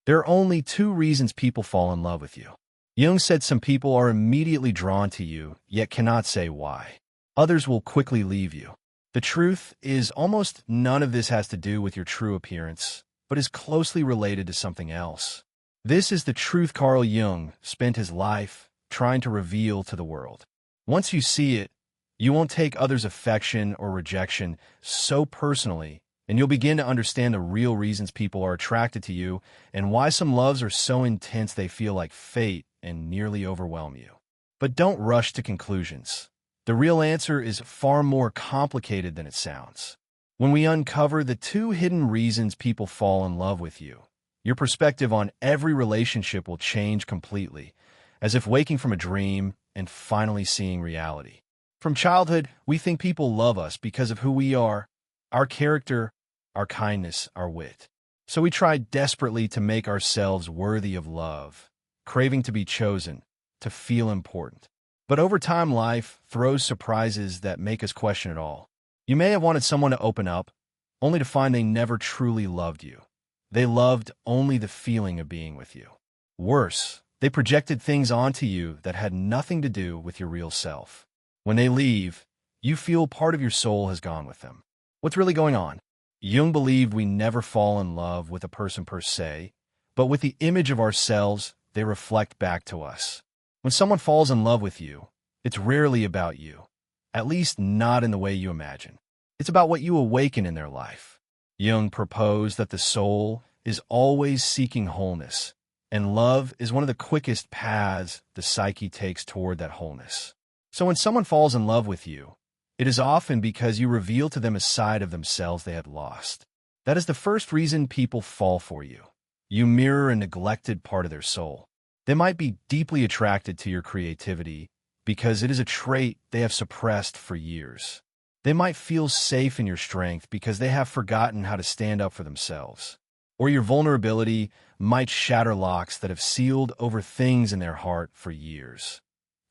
There are only two reasons people fall in love with you. Jung said some people are immediately drawn to you, yet cannot say why. Others will quickly leave you. The truth is almost none of this has to do with your true appearance, but is closely related to something else. This is the truth Carl Jung spent his life trying to reveal to the world. Once you see it, you won't take others' affection or rejection so personally, and you'll begin to understand the real reasons people are attracted to you and why some loves are so intense they feel like fate and nearly overwhelm you. But don't rush to conclusions. The real answer is far more complicated than it sounds. When we uncover the two hidden reasons people fall in love with you, your perspective on every relationship will change completely, as if waking from a dream and finally seeing reality. From childhood, we think people love us because of who we are, our character, our kindness, our wit. So we try desperately to make ourselves worthy of love, craving to be chosen, to feel important. But over time, life throws surprises that make us question it all. You may have wanted someone to open up, only to find they never truly loved you. They loved only the feeling of being with you. Worse, they projected things onto you that had nothing to do with your real self. When they leave, you feel part of your soul has gone with them. What's really going on? Jung believed we never fall in love with a person per se, but with the image of ourselves they reflect back to us. When someone falls in love with you, it's rarely about you, at least not in the way you imagine. It's about what you awaken in their life. Jung proposed that the soul is always seeking wholeness, and love is one of the quickest paths the psyche takes toward that wholeness. So when someone falls in love with you, it is often because you reveal to them a side of themselves they had lost. That is the first reason people fall for you. You mirror a neglected part of their soul. They might be deeply attracted to your creativity because it is a trait they have suppressed for years. They might feel safe in your strength because they have forgotten how to stand up for themselves. Or your vulnerability might shatter locks that have sealed over things in their heart for years.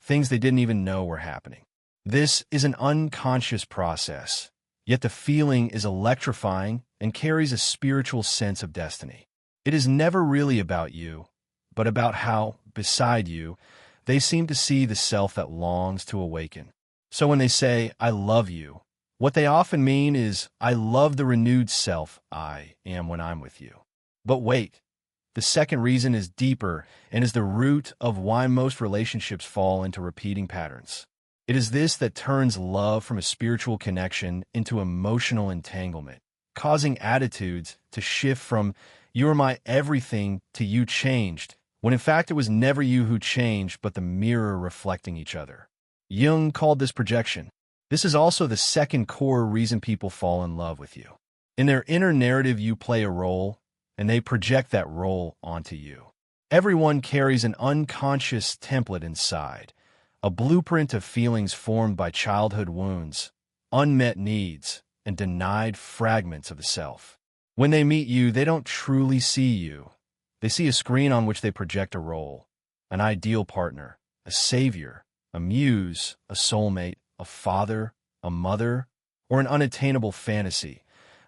Things they didn't even know were happening. This is an unconscious process, yet the feeling is electrifying and carries a spiritual sense of destiny. It is never really about you, but about how, beside you, they seem to see the self that longs to awaken. So when they say, "I love you," what they often mean is, "I love the renewed self I am when I'm with you." But wait, the second reason is deeper and is the root of why most relationships fall into repeating patterns. It is this that turns love from a spiritual connection into emotional entanglement, causing attitudes to shift from "you are my everything" to "you changed," when in fact it was never you who changed but the mirror reflecting each other. Jung called this projection. This is also the second core reason people fall in love with you. In their inner narrative, you play a role, and they project that role onto you. Everyone carries an unconscious template inside, a blueprint of feelings formed by childhood wounds, unmet needs, and denied fragments of the self. When they meet you, they don't truly see you. They see a screen on which they project a role, an ideal partner, a savior, a muse, a soulmate, a father, a mother, or an unattainable fantasy.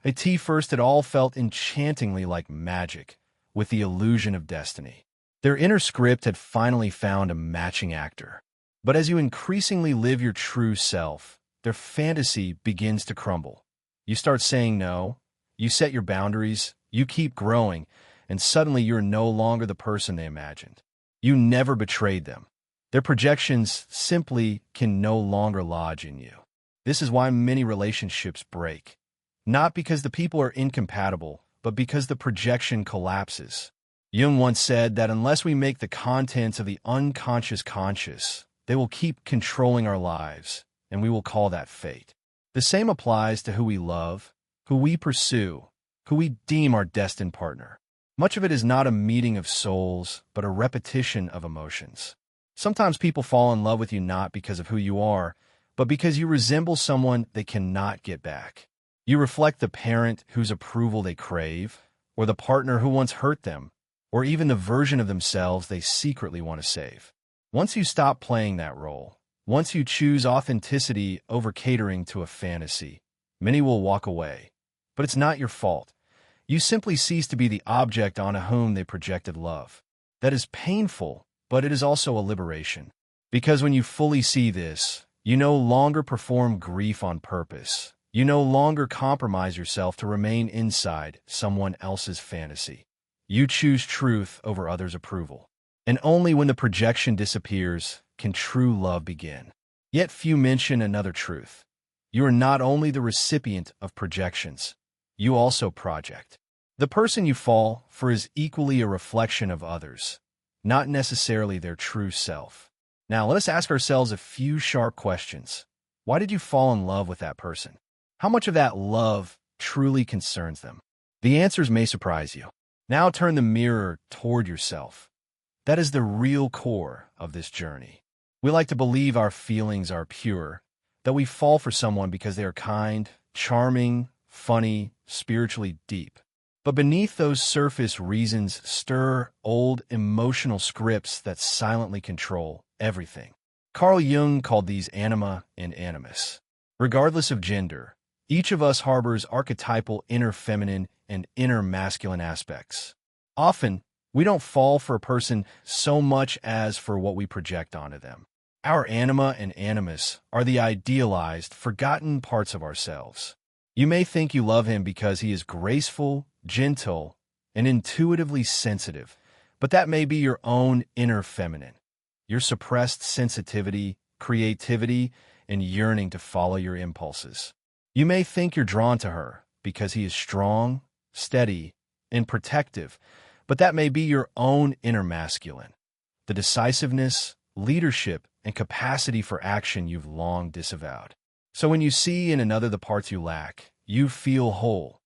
At first, it all felt enchantingly like magic, with the illusion of destiny. Their inner script had finally found a matching actor. But as you increasingly live your true self, their fantasy begins to crumble. You start saying no, you set your boundaries, you keep growing, and suddenly you're no longer the person they imagined. You never betrayed them. Their projections simply can no longer lodge in you. This is why many relationships break. Not because the people are incompatible, but because the projection collapses. Jung once said that unless we make the contents of the unconscious conscious, they will keep controlling our lives, and we will call that fate. The same applies to who we love, who we pursue, who we deem our destined partner. Much of it is not a meeting of souls, but a repetition of emotions. Sometimes people fall in love with you not because of who you are, but because you resemble someone they cannot get back. You reflect the parent whose approval they crave, or the partner who once hurt them, or even the version of themselves they secretly want to save. Once you stop playing that role, once you choose authenticity over catering to a fantasy, many will walk away. But it's not your fault. You simply cease to be the object onto whom they projected love. That is painful, but it is also a liberation. Because when you fully see this, you no longer perform grief on purpose. You no longer compromise yourself to remain inside someone else's fantasy. You choose truth over others' approval. And only when the projection disappears can true love begin. Yet few mention another truth. You are not only the recipient of projections, you also project. The person you fall for is equally a reflection of others, not necessarily their true self. Now, let us ask ourselves a few sharp questions. Why did you fall in love with that person? How much of that love truly concerns them? The answers may surprise you. Now turn the mirror toward yourself. That is the real core of this journey. We like to believe our feelings are pure, that we fall for someone because they are kind, charming, funny, spiritually deep. But beneath those surface reasons stir old emotional scripts that silently control everything. Carl Jung called these anima and animus. Regardless of gender, each of us harbors archetypal inner feminine and inner masculine aspects. Often, we don't fall for a person so much as for what we project onto them. Our anima and animus are the idealized, forgotten parts of ourselves. You may think you love him because he is graceful, gentle, and intuitively sensitive, but that may be your own inner feminine, your suppressed sensitivity, creativity, and yearning to follow your impulses. You may think you're drawn to her because he is strong, steady, and protective, but that may be your own inner masculine, the decisiveness, leadership, and capacity for action you've long disavowed. So when you see in another the parts you lack, you feel whole,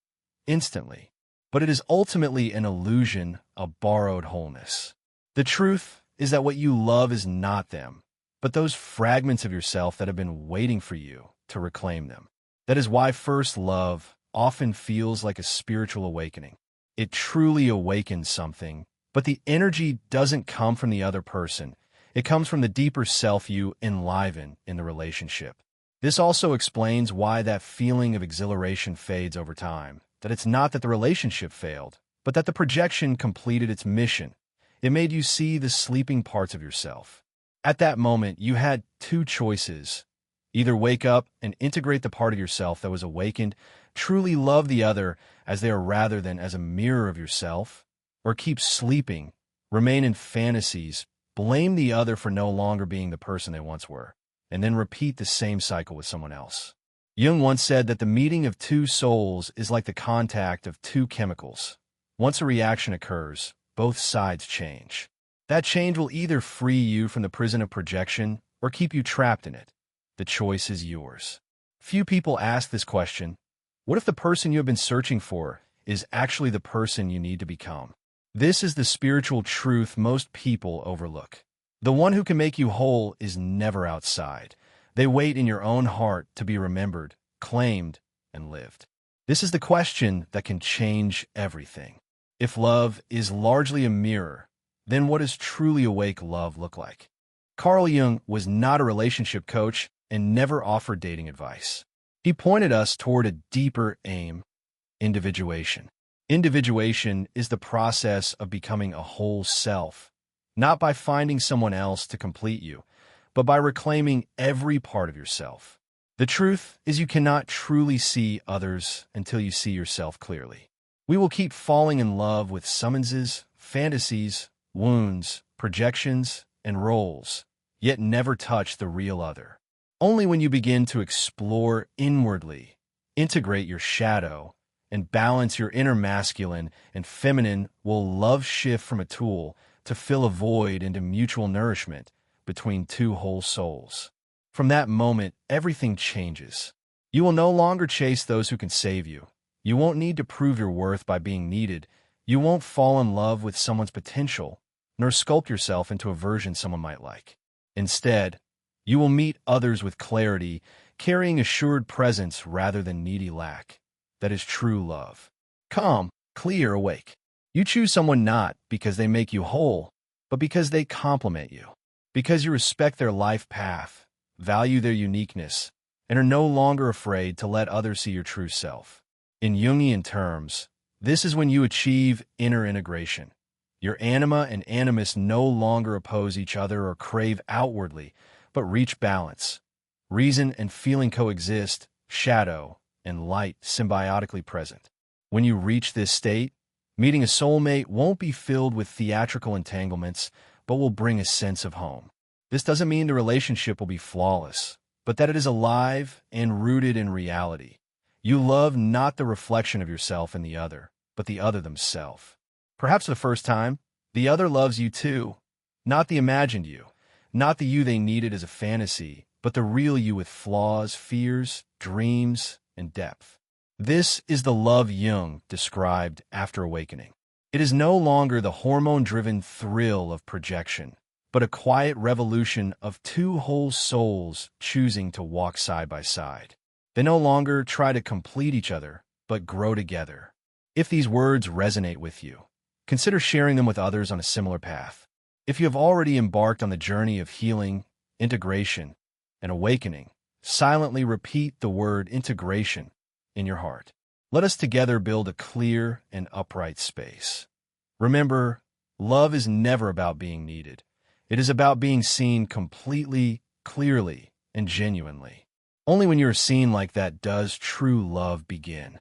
instantly. But it is ultimately an illusion, a borrowed wholeness. The truth is that what you love is not them, but those fragments of yourself that have been waiting for you to reclaim them. That is why first love often feels like a spiritual awakening. It truly awakens something, but the energy doesn't come from the other person. It comes from the deeper self you enliven in the relationship. This also explains why that feeling of exhilaration fades over time, that it's not that the relationship failed, but that the projection completed its mission. It made you see the sleeping parts of yourself. At that moment, you had two choices. Either wake up and integrate the part of yourself that was awakened, truly love the other as they are rather than as a mirror of yourself, or keep sleeping, remain in fantasies, blame the other for no longer being the person they once were, and then repeat the same cycle with someone else. Jung once said that the meeting of two souls is like the contact of two chemicals. Once a reaction occurs, both sides change. That change will either free you from the prison of projection or keep you trapped in it. The choice is yours. Few people ask this question. What if the person you have been searching for is actually the person you need to become? This is the spiritual truth most people overlook. The one who can make you whole is never outside. They wait in your own heart to be remembered, claimed, and lived. This is the question that can change everything. If love is largely a mirror, then what does truly awake love look like? Carl Jung was not a relationship coach and never offered dating advice. He pointed us toward a deeper aim: individuation. Individuation is the process of becoming a whole self, not by finding someone else to complete you, but by reclaiming every part of yourself. The truth is you cannot truly see others until you see yourself clearly. We will keep falling in love with summonses, fantasies, wounds, projections, and roles, yet never touch the real other. Only when you begin to explore inwardly, integrate your shadow, and balance your inner masculine and feminine will love shift from a tool to fill a void into mutual nourishment between two whole souls. From that moment, everything changes. You will no longer chase those who can save you. You won't need to prove your worth by being needed. You won't fall in love with someone's potential, nor sculpt yourself into a version someone might like. Instead, you will meet others with clarity, carrying assured presence rather than needy lack. That is true love. Calm, clear, awake. You choose someone not because they make you whole, but because they complement you. Because you respect their life path, value their uniqueness, and are no longer afraid to let others see your true self. In Jungian terms, This is when you achieve inner integration. Your anima and animus no longer oppose each other or crave outwardly, but reach balance. Reason and feeling coexist, shadow and light symbiotically present. When you reach this state, meeting a soulmate won't be filled with theatrical entanglements, but will bring a sense of home. This doesn't mean the relationship will be flawless, but that it is alive and rooted in reality. You love not the reflection of yourself in the other, but the other themselves. Perhaps for the first time, the other loves you too. Not the imagined you, not the you they needed as a fantasy, but the real you with flaws, fears, dreams, and depth. This is the love Jung described after awakening. It is no longer the hormone-driven thrill of projection, but a quiet revolution of two whole souls choosing to walk side by side. They no longer try to complete each other, but grow together. If these words resonate with you, consider sharing them with others on a similar path. If you have already embarked on the journey of healing, integration, and awakening, silently repeat the word integration in your heart. Let us together build a clear and upright space. Remember, love is never about being needed. It is about being seen completely, clearly, and genuinely. Only when you are seen like that does true love begin.